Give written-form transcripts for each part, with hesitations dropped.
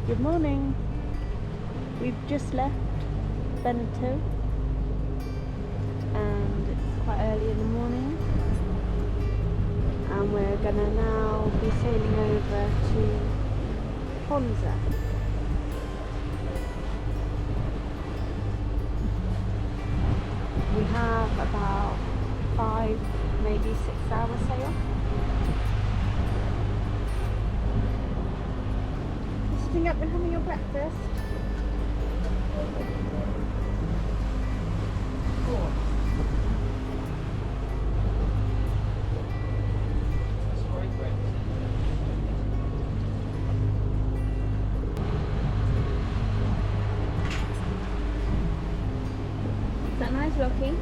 Good morning. We've just left Ventotene and it's quite early in the morning, and we're gonna now be sailing over to Ponza. We have about 5, maybe 6 hours sail. Sitting up and having your breakfast. Is that nice, Lockie?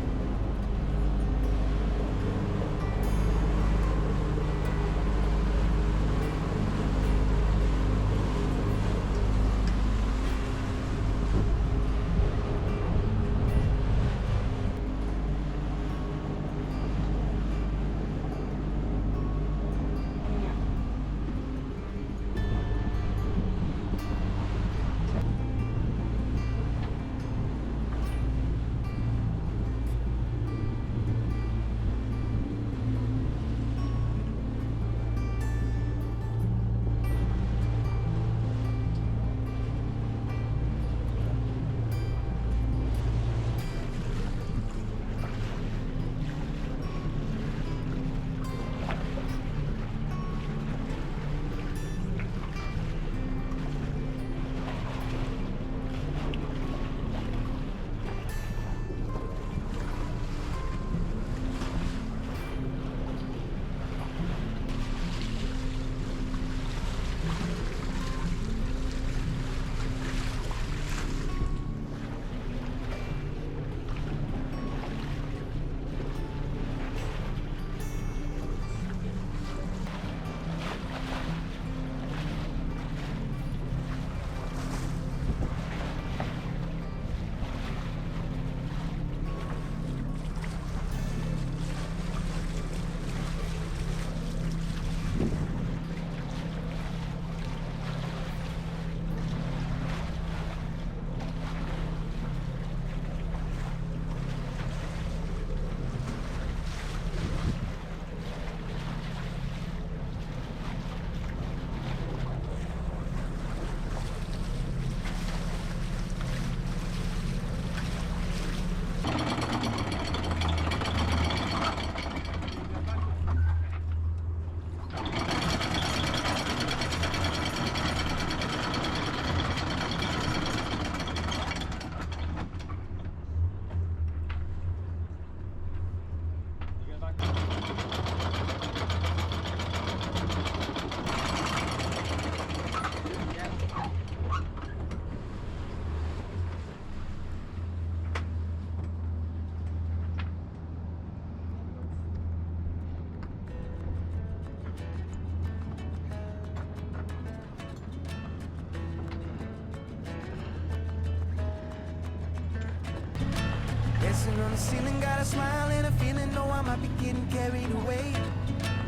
On the ceiling, got a smile and a feeling, though I might be getting carried away.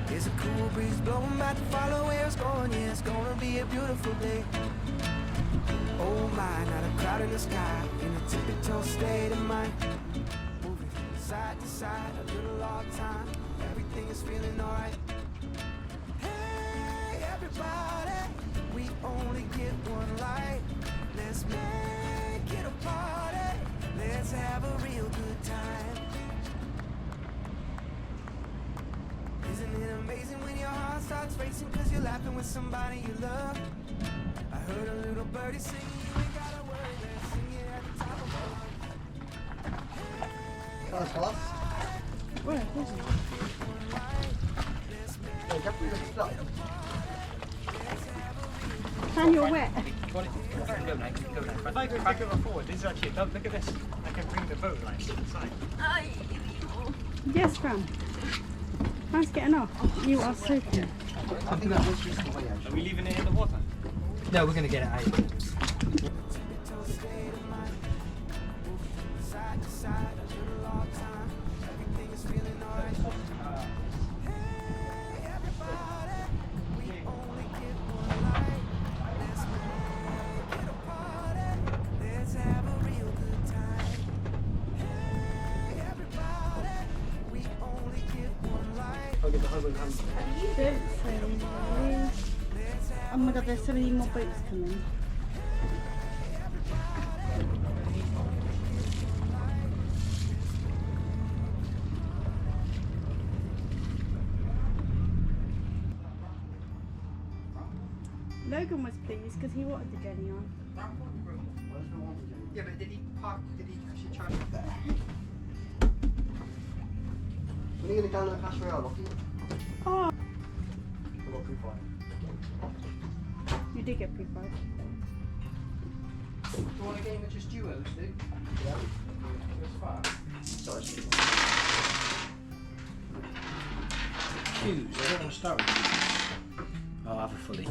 There's a cool breeze blowing, about to follow where it's going. Yeah, it's gonna be a beautiful day. Oh my, not a cloud in the sky, in a tippy-toe state of mind. Moving side to side, a little all the time. Everything is feeling alright. Hey everybody, we only get one life. Let's make it a party. Let's have a real good time. Isn't it amazing when your heart starts racing, cause you're laughing with somebody you love? I heard a little birdie singing, you ain't gotta worry, let's sing it at the top of our lungs. That's class. Where is it? Yeah, definitely looks stuck. And you're wet. Go now. If I go back over forward, this is actually a boat. Look at this. I can bring the boat line to the side. Yes, Fran. How's getting off? You are soaking. I think that was just the way out. Are we leaving it in the water? No, we're going to get it out. Don't say no. Oh my god, there's so many more boats coming. Logan was pleased because he wanted the Jenny on. Yeah, but did he park? Did he actually charge it there? When are you going to download Clash Royale, Rocky? Oh, I got pre-5. you did get pre-5. Do you want a game of just duos, Luke? Yeah. That's fine. Sorry, Choose. I don't want to start with these. I'll have a fully.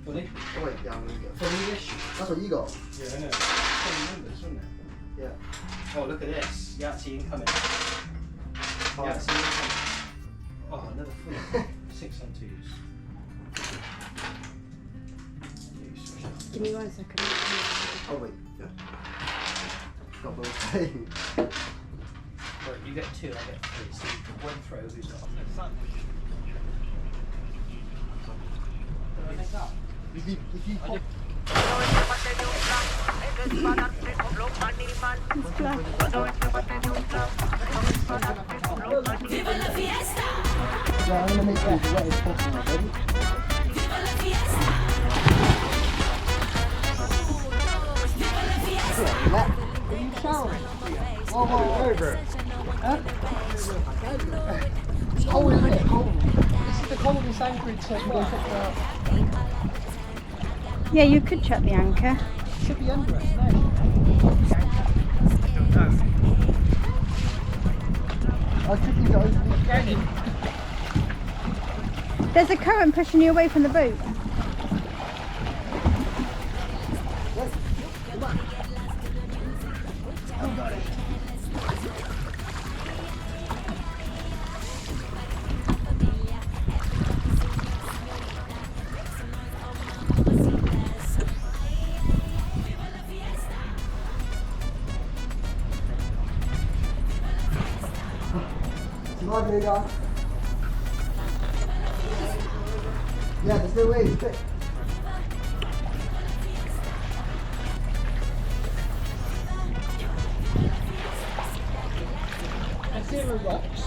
Fully? Oh wait, yeah, I'm going to get Fully-ish? That's what you got? Yeah, I know. 20 numbers, wasn't it? Yeah. Oh, look at this. Yahtzee incoming. Yahtzee incoming. Oh, another fully. 6 on 2s. Give me 1 second. Oh wait, yeah. Got both things. Right, you get 2, I get 3. So you can one throw, who's not? If you pop... Yeah, I'm going to make it as wet as possible, ready? Are you showering? Oh, over. Huh? It's cold, isn't it? Cold. This is the coldest anchorage so you can check it out. Yeah, you could check the anchor. It should be under us, no? I could be going. There's a current pushing you away from the boat. Yeah, there's no way. Quick. There's 0 rocks.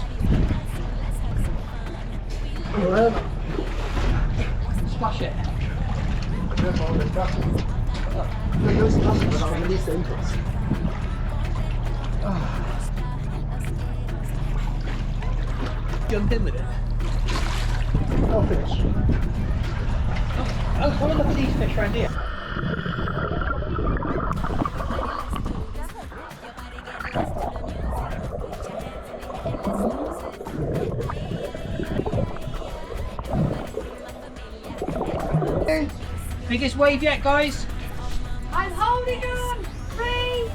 Splash it. No splashing, but I'll release the inputs. Jump in with it. Oh, fish. Oh, come and look at these fish around here. Biggest wave yet, guys? I'm holding on. 3,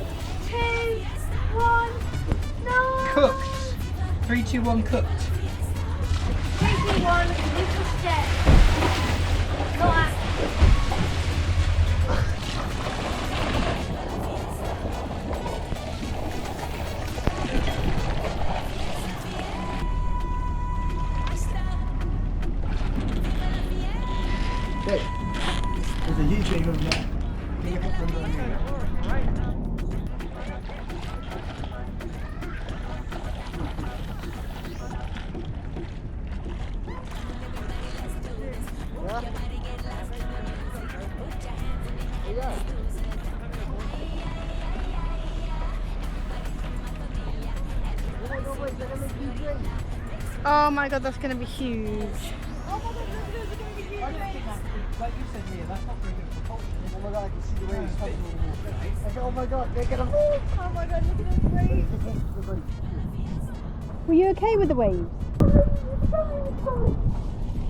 2, 1. No. Cooked. 3, 2, 1, cooked. 3, 2, 1. Little step. Not active. Hey, there's a huge wave over there. Can you put them down here? Oh my god, that's going to be huge. Like you said, Mia, that's not very good for culture. Oh my god, I can see the waves coming over there. Oh my god, they're gonna... Oh my god, look at those waves. Were you okay with the waves?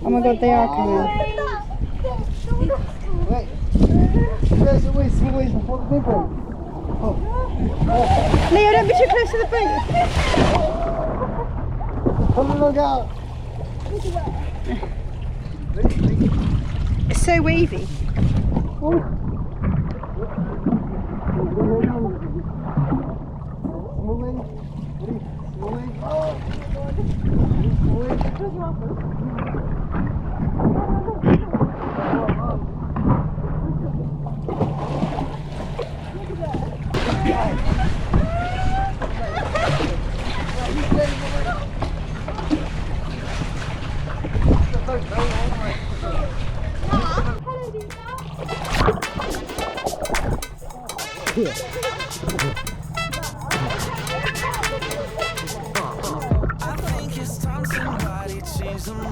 Oh my god, they are coming. Wait. There's always some waves before the big one. Oh. Leo, don't be too close to the boat. Come on, look out. It's so wavy. Moving. I think it's time somebody changed the mood.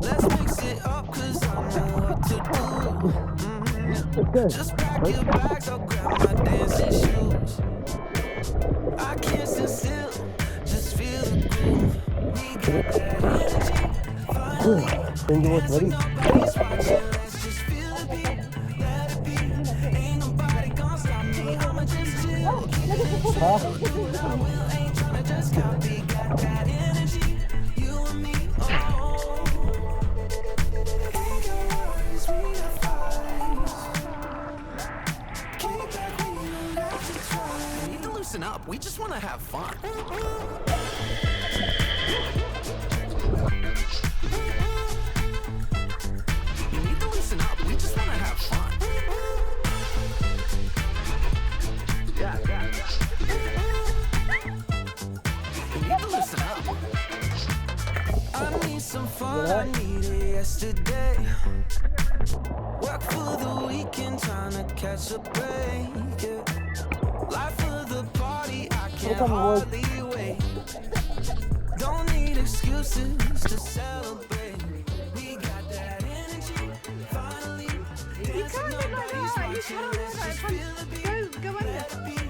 Let's mix it up, cause I know what to do. Just pack your bags, I'll grab my dancing shoes. I can't sit still, just feel the groove. We got that energy, finally. Dancing, nobody's watching, let's just feel the beat. Let it be, ain't nobody gonna stop me. I'ma just chill, keep it chill. Do what I will, ain't tryna just copy. Got that energy, you and me, oh. Ain't got worries, we got fights. Kick back, we don't have to try. We need to loosen up, we just wanna have fun. We need to loosen up, we just wanna have fun. Yeah. We need to loosen up. I need some fun, I need it yesterday. Work for the weekend, trying to catch a break. Yeah. Life of the party, I can't hardly wait. Don't need excuses to celebrate. We got that energy, finally. You can't do like that. You can't do that. Go under. Ain't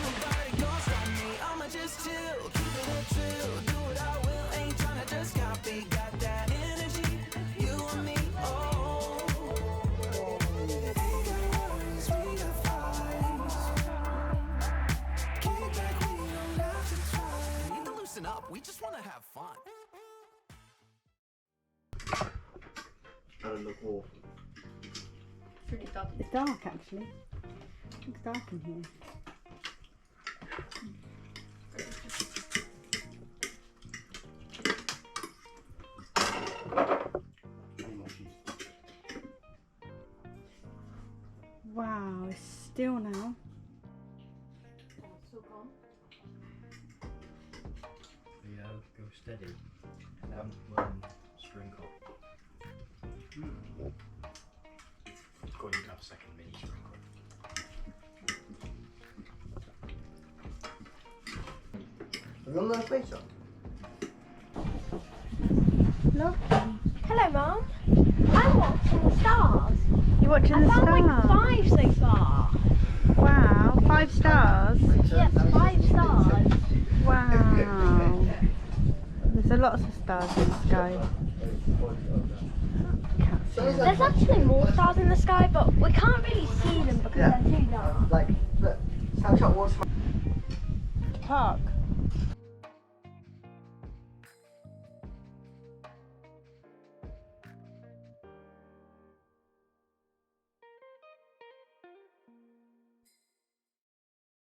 nobody gonna stop me. I'ma just chill, keep it a trill. Do what I will, ain't tryna just copy. Got that energy, you and me, oh. Ain't got worries, we got fights. Kick back, we don't have to try. We need to loosen up, we just wanna have fun. Trying to look awful. It's really dark. It's dark actually. It's dark in here. Wow, it's still now. Yeah, go steady. Sprinkle. God, you can have a second mini sprinkler. Have you got no face on? Look, Hello, Mum. I'm watching the stars. you're watching the I found stars. like 5 so far. Wow, 5 stars. Yes, 5 stars. Wow. There's a lots of stars in the sky. Can't see them. There's actually more stars in the sky, but we can't really see them because they're too dark. Like, look, Snapchat was Park.